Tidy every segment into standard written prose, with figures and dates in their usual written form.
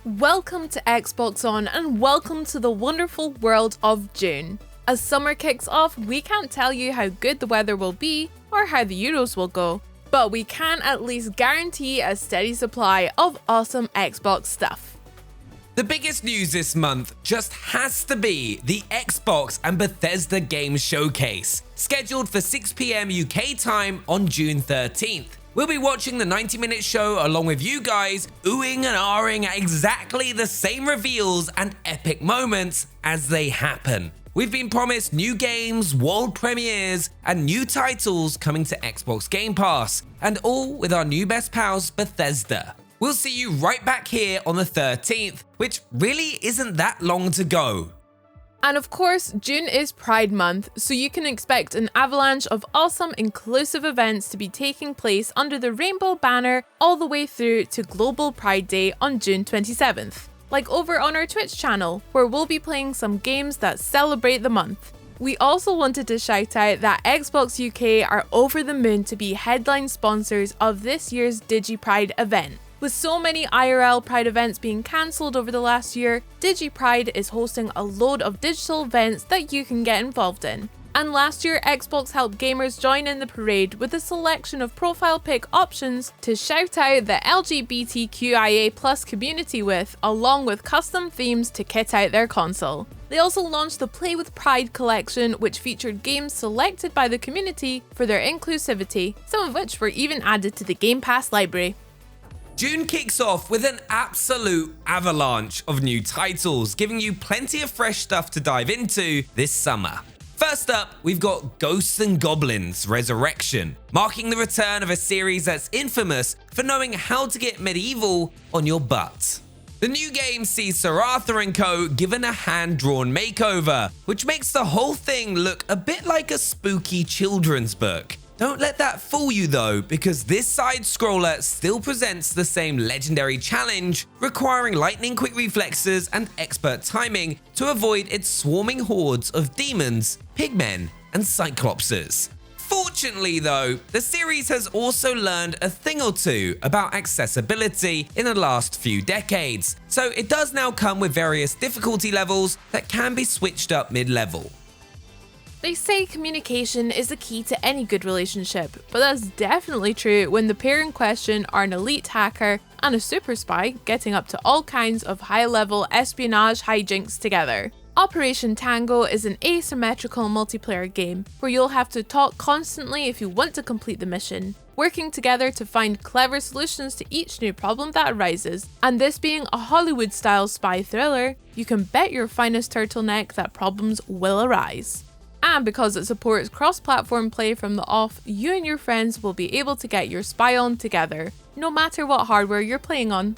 Welcome to Xbox On and welcome to the wonderful world of June. As summer kicks off, we can't tell you how good the weather will be or how the Euros will go, but we can at least guarantee a steady supply of awesome Xbox stuff. The biggest news this month just has to be the Xbox and Bethesda Games Showcase, scheduled for 6 PM UK time on June 13th. We'll be watching the 90-minute show along with you guys, oohing and ahhing at exactly the same reveals and epic moments as they happen. We've been promised new games, world premieres, and new titles coming to Xbox Game Pass, and all with our new best pals, Bethesda. We'll see you right back here on the 13th, which really isn't that long to go. And of course, June is Pride Month, so you can expect an avalanche of awesome inclusive events to be taking place under the rainbow banner all the way through to Global Pride Day on June 27th. Like over on our Twitch channel, where we'll be playing some games that celebrate the month. We also wanted to shout out that Xbox UK are over the moon to be headline sponsors of this year's DigiPride event. With so many IRL Pride events being cancelled over the last year, DigiPride is hosting a load of digital events that you can get involved in. And last year, Xbox helped gamers join in the parade with a selection of profile pic options to shout out the LGBTQIA+ community with, along with custom themes to kit out their console. They also launched the Play with Pride collection, which featured games selected by the community for their inclusivity, some of which were even added to the Game Pass library. June kicks off with an absolute avalanche of new titles, giving you plenty of fresh stuff to dive into this summer. First up, we've got Ghosts and Goblins Resurrection, marking the return of a series that's infamous for knowing how to get medieval on your butt. The new game sees Sir Arthur and co. given a hand-drawn makeover, which makes the whole thing look a bit like a spooky children's book. Don't let that fool you though, because this side-scroller still presents the same legendary challenge, requiring lightning-quick reflexes and expert timing to avoid its swarming hordes of demons, pigmen, and cyclopses. Fortunately though, the series has also learned a thing or two about accessibility in the last few decades, so it does now come with various difficulty levels that can be switched up mid-level. They say communication is the key to any good relationship, but that's definitely true when the pair in question are an elite hacker and a super spy getting up to all kinds of high-level espionage hijinks together. Operation Tango is an asymmetrical multiplayer game where you'll have to talk constantly if you want to complete the mission, working together to find clever solutions to each new problem that arises. And this being a Hollywood-style spy thriller, you can bet your finest turtleneck that problems will arise. And because it supports cross-platform play from the off, you and your friends will be able to get your spy on together, no matter what hardware you're playing on.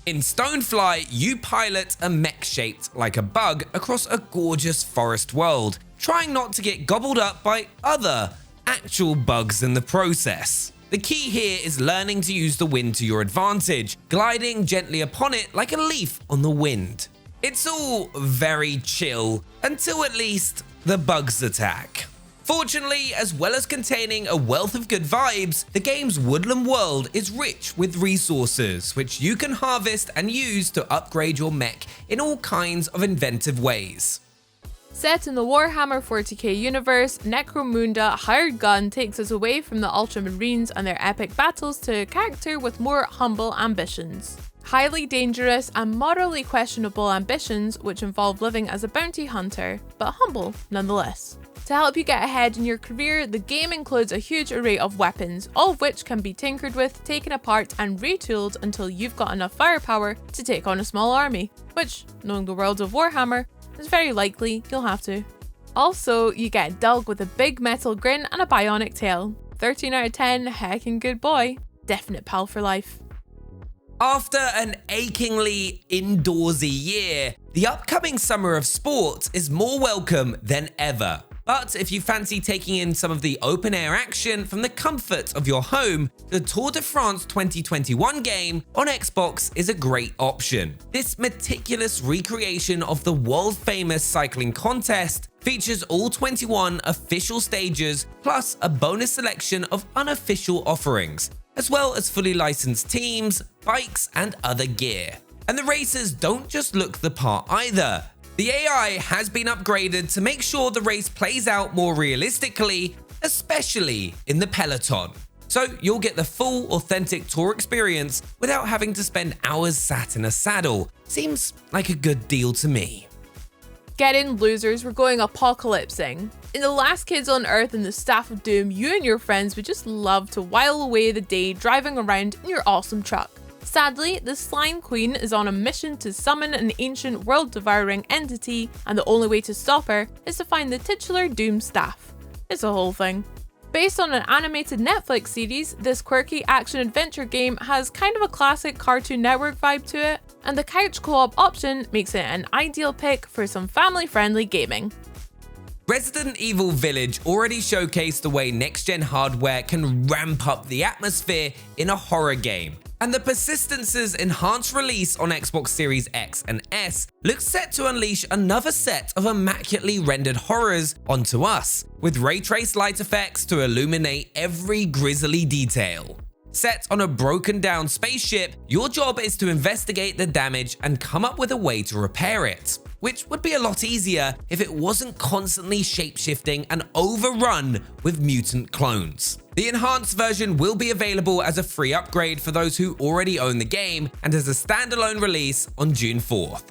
In Stonefly, you pilot a mech shaped like a bug across a gorgeous forest world, trying not to get gobbled up by other actual bugs in the process. The key here is learning to use the wind to your advantage, gliding gently upon it like a leaf on the wind. It's all very chill, until at least the bugs attack. Fortunately, as well as containing a wealth of good vibes, the game's woodland world is rich with resources, which you can harvest and use to upgrade your mech in all kinds of inventive ways. Set in the Warhammer 40k universe, Necromunda Hard Gun takes us away from the Ultramarines and their epic battles to a character with more humble ambitions. Highly dangerous and morally questionable ambitions which involve living as a bounty hunter, but humble nonetheless. To help you get ahead in your career, the game includes a huge array of weapons, all of which can be tinkered with, taken apart and retooled until you've got enough firepower to take on a small army, which, knowing the world of Warhammer, is very likely you'll have to. Also, you get a Dug with a big metal grin and a bionic tail. 13 out of 10, heckin' good boy. Definite pal for life. After an achingly indoorsy year, the upcoming summer of sport is more welcome than ever. But if you fancy taking in some of the open-air action from the comfort of your home, the Tour de France 2021 game on Xbox is a great option. This meticulous recreation of the world-famous cycling contest features all 21 official stages, plus a bonus selection of unofficial offerings, as well as fully licensed teams, bikes, and other gear. And the racers don't just look the part either. The AI has been upgraded to make sure the race plays out more realistically, especially in the peloton. So you'll get the full, authentic tour experience without having to spend hours sat in a saddle. Seems like a good deal to me. Gaiden losers were going apocalypsing. In The Last Kids on Earth and the Staff of Doom, you and your friends would just love to while away the day driving around in your awesome truck. Sadly, the Slime Queen is on a mission to summon an ancient world-devouring entity, and the only way to stop her is to find the titular Doom staff. It's a whole thing. Based on an animated Netflix series, this quirky action-adventure game has kind of a classic Cartoon Network vibe to it, and the couch co-op option makes it an ideal pick for some family-friendly gaming. Resident Evil Village already showcased the way next-gen hardware can ramp up the atmosphere in a horror game. And the Persistence's enhanced release on Xbox Series X and S looks set to unleash another set of immaculately rendered horrors onto us, with ray-traced light effects to illuminate every grisly detail. Set on a broken down spaceship, your job is to investigate the damage and come up with a way to repair it, which would be a lot easier if it wasn't constantly shapeshifting and overrun with mutant clones. The enhanced version will be available as a free upgrade for those who already own the game and as a standalone release on June 4th.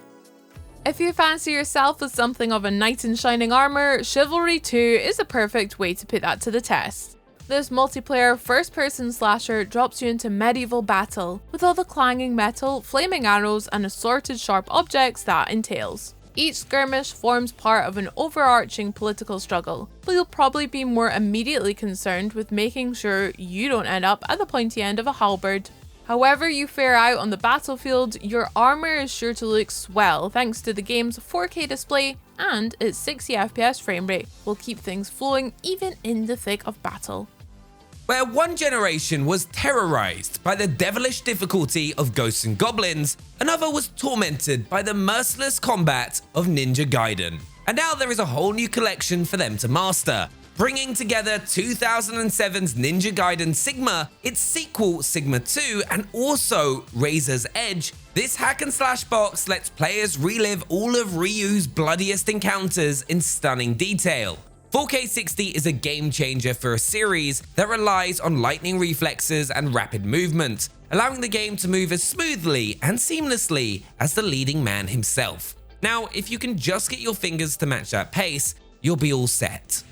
If you fancy yourself with something of a knight in shining armor, Chivalry II is a perfect way to put that to the test. This multiplayer first-person slasher drops you into medieval battle, with all the clanging metal, flaming arrows, and assorted sharp objects that entails. Each skirmish forms part of an overarching political struggle, but you'll probably be more immediately concerned with making sure you don't end up at the pointy end of a halberd. However you fare out on the battlefield, your armor is sure to look swell thanks to the game's 4K display, and its 60 FPS frame rate will keep things flowing even in the thick of battle. Where one generation was terrorized by the devilish difficulty of Ghosts and Goblins, another was tormented by the merciless combat of Ninja Gaiden. And now there is a whole new collection for them to master, bringing together 2007's Ninja Gaiden Sigma, its sequel Sigma 2, and also Razor's Edge. This hack and slash box lets players relive all of Ryu's bloodiest encounters in stunning detail. 4K 60 is a game changer for a series that relies on lightning reflexes and rapid movement, allowing the game to move as smoothly and seamlessly as the leading man himself. Now, if you can just get your fingers to match that pace, you'll be all set.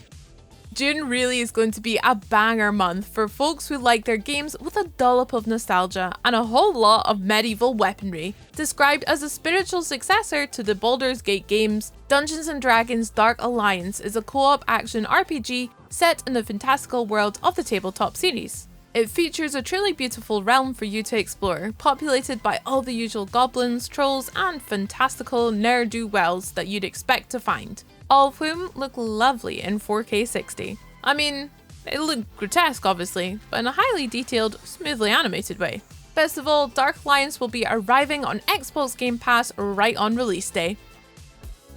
June really is going to be a banger month for folks who like their games with a dollop of nostalgia and a whole lot of medieval weaponry. Described as a spiritual successor to the Baldur's Gate games, Dungeons & Dragons Dark Alliance is a co-op action RPG set in the fantastical world of the tabletop series. It features a truly beautiful realm for you to explore, populated by all the usual goblins, trolls, and fantastical ne'er-do-wells that you'd expect to find, all of whom look lovely in 4K 60. I mean, they look grotesque obviously, but in a highly detailed, smoothly animated way. Best of all, Dark Alliance will be arriving on Xbox Game Pass right on release day.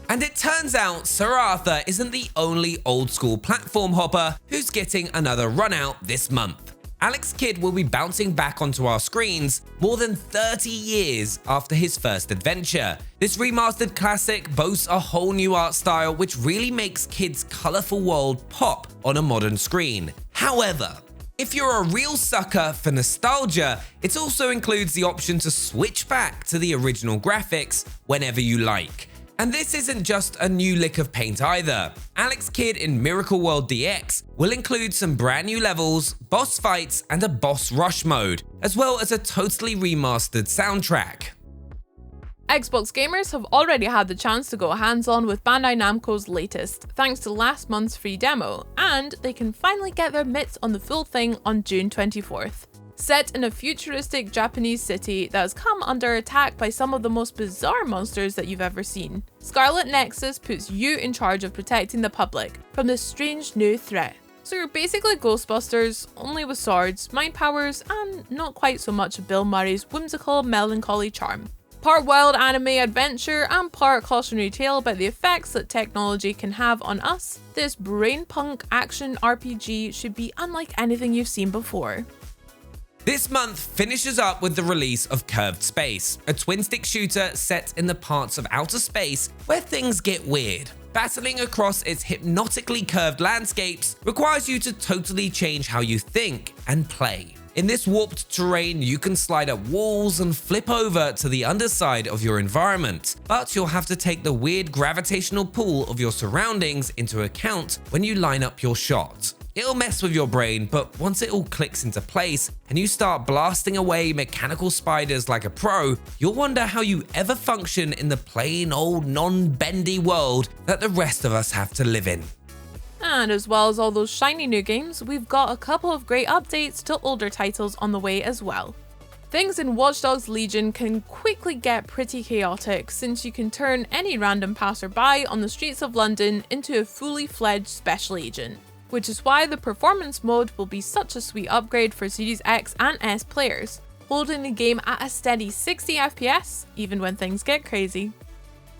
And it turns out Sir Arthur isn't the only old school platform hopper who's getting another run out this month. Alex Kidd will be bouncing back onto our screens more than 30 years after his first adventure. This remastered classic boasts a whole new art style which really makes Kidd's colourful world pop on a modern screen. However, if you're a real sucker for nostalgia, it also includes the option to switch back to the original graphics whenever you like. And this isn't just a new lick of paint either. Alex Kidd in Miracle World DX will include some brand new levels, boss fights, and a boss rush mode, as well as a totally remastered soundtrack. Xbox gamers have already had the chance to go hands-on with Bandai Namco's latest, thanks to last month's free demo, and they can finally get their mitts on the full thing on June 24th. Set in a futuristic Japanese city that has come under attack by some of the most bizarre monsters that you've ever seen, Scarlet Nexus puts you in charge of protecting the public from this strange new threat. So you're basically Ghostbusters, only with swords, mind powers, and not quite so much Bill Murray's whimsical, melancholy charm. Part wild anime adventure and part cautionary tale about the effects that technology can have on us, this brain punk action RPG should be unlike anything you've seen before. This month finishes up with the release of Curved Space, a twin-stick shooter set in the parts of outer space where things get weird. Battling across its hypnotically curved landscapes requires you to totally change how you think and play. In this warped terrain, you can slide up walls and flip over to the underside of your environment, but you'll have to take the weird gravitational pull of your surroundings into account when you line up your shot. It'll mess with your brain, but once it all clicks into place and you start blasting away mechanical spiders like a pro, you'll wonder how you ever function in the plain old non-bendy world that the rest of us have to live in. And as well as all those shiny new games, we've got a couple of great updates to older titles on the way as well. Things in Watch Dogs Legion can quickly get pretty chaotic since you can turn any random passerby on the streets of London into a fully fledged special agent, which is why the performance mode will be such a sweet upgrade for Series X and S players, holding the game at a steady 60 FPS even when things get crazy.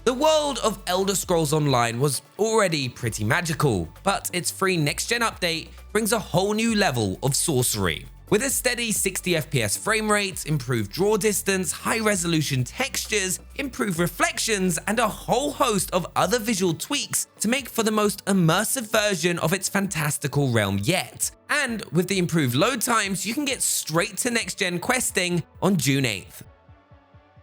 The world of Elder Scrolls Online was already pretty magical, but its free next-gen update brings a whole new level of sorcery. With a steady 60 FPS frame rate, improved draw distance, high-resolution textures, improved reflections, and a whole host of other visual tweaks to make for the most immersive version of its fantastical realm yet. And with the improved load times, you can get straight to next-gen questing on June 8th.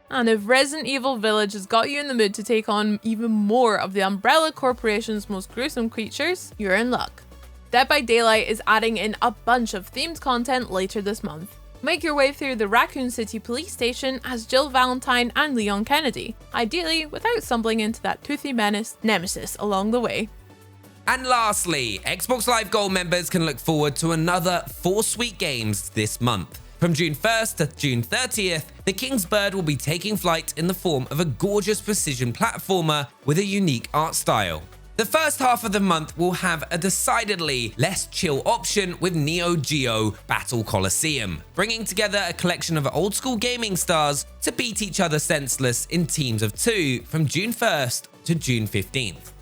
And if Resident Evil Village has got you in the mood to take on even more of the Umbrella Corporation's most gruesome creatures, you're in luck. Dead by Daylight is adding in a bunch of themed content later this month. Make your way through the Raccoon City police station as Jill Valentine and Leon Kennedy, ideally without stumbling into that toothy menace nemesis along the way. And lastly, Xbox Live Gold members can look forward to another 4 sweet games this month. From June 1st to June 30th, the King's Bird will be taking flight in the form of a gorgeous precision platformer with a unique art style. The first half of the month will have a decidedly less chill option with Neo Geo Battle Coliseum, bringing together a collection of old school gaming stars to beat each other senseless in teams of 2 from June 1st to June 15th.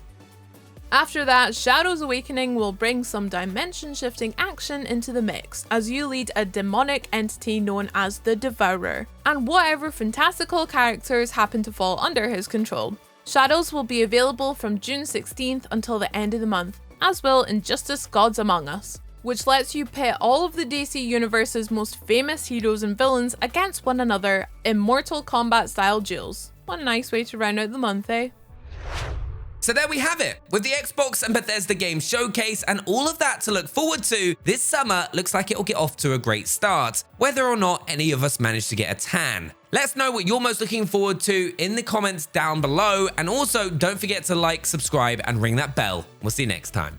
After that, Shadows Awakening will bring some dimension-shifting action into the mix as you lead a demonic entity known as the Devourer, and whatever fantastical characters happen to fall under his control. Shadows will be available from June 16th until the end of the month, as will Injustice Gods Among Us, which lets you pit all of the DC Universe's most famous heroes and villains against one another in Mortal Kombat-style duels. What a nice way to round out the month, eh? So there we have it. With the Xbox and Bethesda Games Showcase and all of that to look forward to, this summer looks like it'll get off to a great start, whether or not any of us manage to get a tan. Let us know what you're most looking forward to in the comments down below, and also don't forget to like, subscribe, and ring that bell. We'll see you next time.